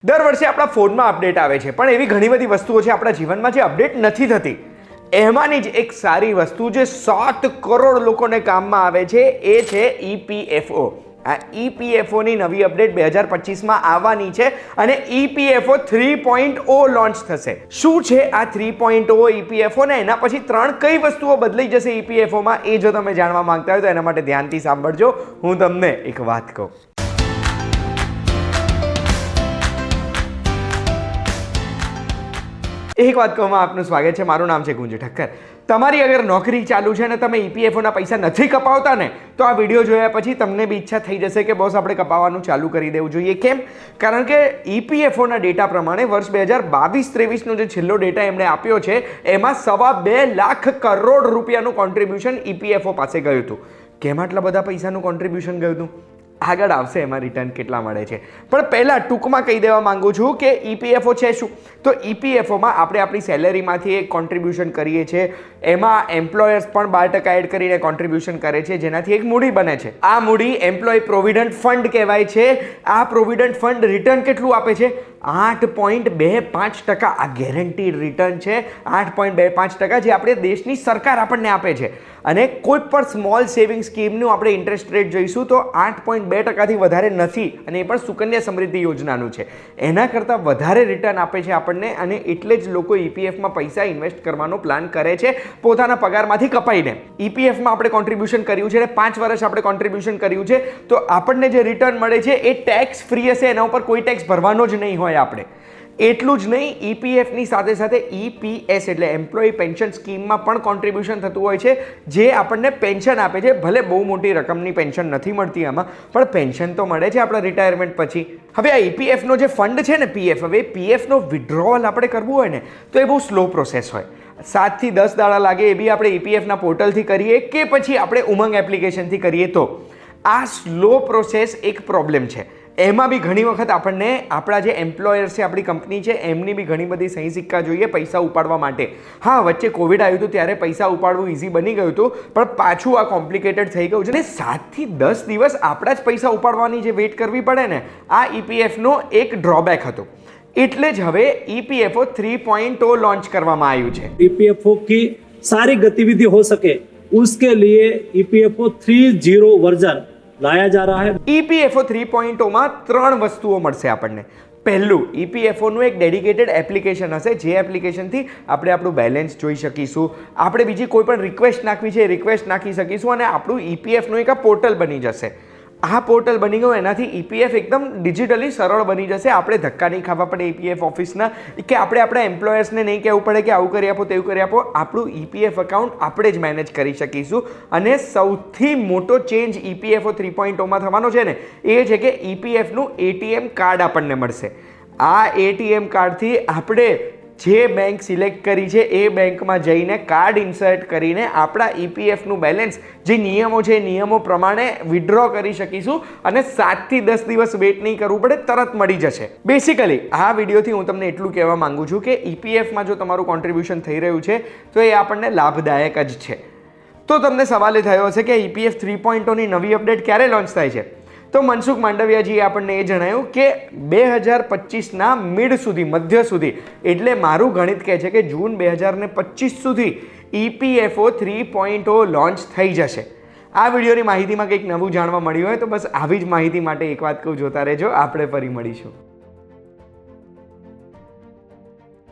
દર વર્ષે આપણા ફોનમાં અપડેટ આવે છે, પણ એવી ઘણી બધી વસ્તુઓ છે આપણા જીવનમાં જે અપડેટ નથી થતી. એમાંની જ એક સારી વસ્તુ જે 7 કરોડ લોકોને કામમાં આવે છે એ છે EPFO. આ EPFOની નવી અપડેટ 2025માં આવવાની છે અને EPFO 3.0 લોન્ચ થશે. શું છે આ 3.0 EPFO ને એના પછી 3 કઈ વસ્તુઓ બદલાઈ જશે EPFOમાં, એ જો તમે જાણવા માંગતા હોય તો એના માટે ધ્યાનથી સાંભળજો. હું તમને એક વાત કહું. એક વાત કહુંમાં આપનું સ્વાગત છે. મારું નામ છે ગુંજ ઠક્કર. તમારી અગર નોકરી ચાલુ છે અને તમે EPFOના પૈસા નથી કપાવતા ને, તો આ વિડીયો જોયા પછી તમને બી ઈચ્છા થઈ જશે કે બોસ આપણે કપાવવાનું ચાલુ કરી દેવું જોઈએ. કેમ? કારણ કે EPFOના ડેટા પ્રમાણે વર્ષ 2022-23નો જે છેલ્લો ડેટા એમણે આપ્યો છે એમાં 2.25 લાખ કરોડ રૂપિયાનું કોન્ટ્રીબ્યુશન EPFO પાસે ગયું હતું. કેમ આટલા બધા પૈસાનું કોન્ટ્રીબ્યુશન ગયું હતું? આગળ આવશે એમાં રિટર્ન કેટલા મળે છે. પણ પહેલાં ટૂંકમાં કહી દેવા માંગુ છું કે EPFO છે શું. તો EPFOમાં આપણે આપણી સેલેરીમાંથી એક કોન્ટ્રીબ્યુશન કરીએ છીએ. એમાં એમ્પ્લોયર્સ પણ 12% એડ કરીને કોન્ટ્રીબ્યુશન કરે છે, જેનાથી એક મૂડી બને છે. આ મૂડી એમ્પ્લોય પ્રોવિડન્ટ ફંડ કહેવાય છે. આ પ્રોવિડન્ટ ફંડ રિટર્ન કેટલું આપે છે? 8.25%. આ ગેરંટીડ રિટર્ન છે. 8.25% જે આપણે દેશની સરકાર આપણને આપે છે. અને કોઈ પણ સ્મોલ સેવિંગ સ્કીમનું આપણે ઇન્ટરેસ્ટ રેટ જોઈશું તો 8.2%થી વધારે નથી, અને એ પણ સુકન્યા સમૃદ્ધિ યોજનાનું છે. એના કરતાં વધારે રિટર્ન આપે છે આપણને, અને એટલે જ લોકો EPFમાં પૈસા ઇન્વેસ્ટ કરવાનો પ્લાન કરે છે પોતાના પગારમાંથી કપાઈને. EPFમાં આપણે કોન્ટ્રીબ્યુશન કર્યું છે અને 5 વર્ષ આપણે કોન્ટ્રીબ્યુશન કર્યું છે, તો આપણને જે રિટર્ન મળે છે એ ટેક્સ ફ્રી હશે. એના ઉપર કોઈ ટેક્સ ભરવાનો જ નહીં હોય આપણે. એટલું જ નહીં, EPFની સાથે સાથે EPS એટલે એમ્પ્લોય પેન્શન સ્કીમમાં પણ કોન્ટ્રીબ્યુશન થતું હોય છે, જે આપણને પેન્શન આપે છે. ભલે બહુ મોટી રકમની પેન્શન નથી મળતી આમાં, પણ પેન્શન તો મળે છે આપણા રિટાયરમેન્ટ પછી. હવે આ EPFનો જે ફંડ છે ને PF, હવે PFનો વિડ્રોવલ આપણે કરવું હોય ને તો એ બહુ સ્લો પ્રોસેસ હોય. 7 થી 10 દાડા લાગે. એ બી આપણે EPFના પોર્ટલથી કરીએ કે પછી આપણે ઉમંગ એપ્લિકેશનથી કરીએ તો આ સ્લો પ્રોસેસ એક પ્રોબ્લેમ છે. એમાં બી ઘણી વખત આપણને આપણા જે એમ્પ્લોયર્સ છે, આપણી કંપની છે, એમની બી ઘણી બધી સહી સિક્કા જોઈએ પૈસા ઉપાડવા માટે. હા, વચ્ચે કોવિડ આવ્યું હતું ત્યારે પૈસા ઉપાડવું ઇઝી બની ગયું હતું, પણ પાછું આ કોમ્પ્લિકેટેડ થઈ ગયું છે. અને 7 થી 10 દિવસ આપણા જ પૈસા ઉપાડવાની જે વેઇટ કરવી પડે ને, આ EPFનો એક ડ્રોબેક હતો. એટલે જ હવે EPFO 3.0 લોન્ચ કરવામાં આવ્યું છે. EPFO की सारी गतिविधि हो सके उसके लिए EPFO 3.0 वर्जन लाया जा रहा है. EPFO 3.0માં 3 વસ્તુઓ મળશે આપણને. પહેલું, EPFOનું એક ડેડિકેટેડ એપ્લિકેશન હશે, જે એપ્લિકેશનથી આપણે આપણું બેલેન્સ જોઈ શકીશું. આપણે બીજી કોઈ પણ રિક્વેસ્ટ નાખવી છે, રિક્વેસ્ટ નાખી શકીશું, અને આપણું EPFનું એક આ પોર્ટલ બની જશે. આ પોર્ટલ બની ગયું એનાથી EPF એકદમ ડિજિટલી સરળ બની જશે. આપણે ધક્કા નહીં ખાવા પડે EPF ઓફિસના, કે આપણે આપણા એમ્પ્લોયર્સને નહીં કહેવું પડે કે આવું કરી આપો તેવું કરી આપો. આપણું EPF એકાઉન્ટ આપણે જ મેનેજ કરી શકીશું. અને સૌથી મોટો ચેન્જ EPFO 3.0માં થવાનો છે ને, એ છે કે EPFનું ATM કાર્ડ આપણને મળશે. આ ATM કાર્ડથી આપણે જે બેંક સિલેક્ટ કરી છે એ બેંકમાં જઈને કાર્ડ ઇન્સર્ટ કરીને આપણા EPFનું બેલેન્સ, જે નિયમો છે એ નિયમો પ્રમાણે વિડ્રો કરી શકીશું. અને 7 થી 10 દિવસ વેઇટ નહીં કરવું પડે, તરત મળી જશે. બેસિકલી આ વિડીયોથી હું તમને એટલું કહેવા માંગુ છું કે EPFમાં જો તમારું કોન્ટ્રીબ્યુશન થઈ રહ્યું છે તો એ આપણને લાભદાયક જ છે. તો તમને સવાલ એ થયો હશે કે EPF 3.0ની નવી અપડેટ ક્યારે લોન્ચ થાય છે? તો મનસુખ માંડવિયાજીએ આપણને એ જણાવ્યું કે 2025ના મિડ સુધી, મધ્ય સુધી, એટલે મારું ગણિત કહે છે કે જૂન 2025 સુધી EPFO 3.0 લોન્ચ થઈ જશે. આ વિડીયોની માહિતીમાં કંઈક નવું જાણવા મળ્યું હોય તો બસ આવી જ માહિતી માટે એક વાત કહું, જોતા રહેજો. આપણે ફરી મળીશું.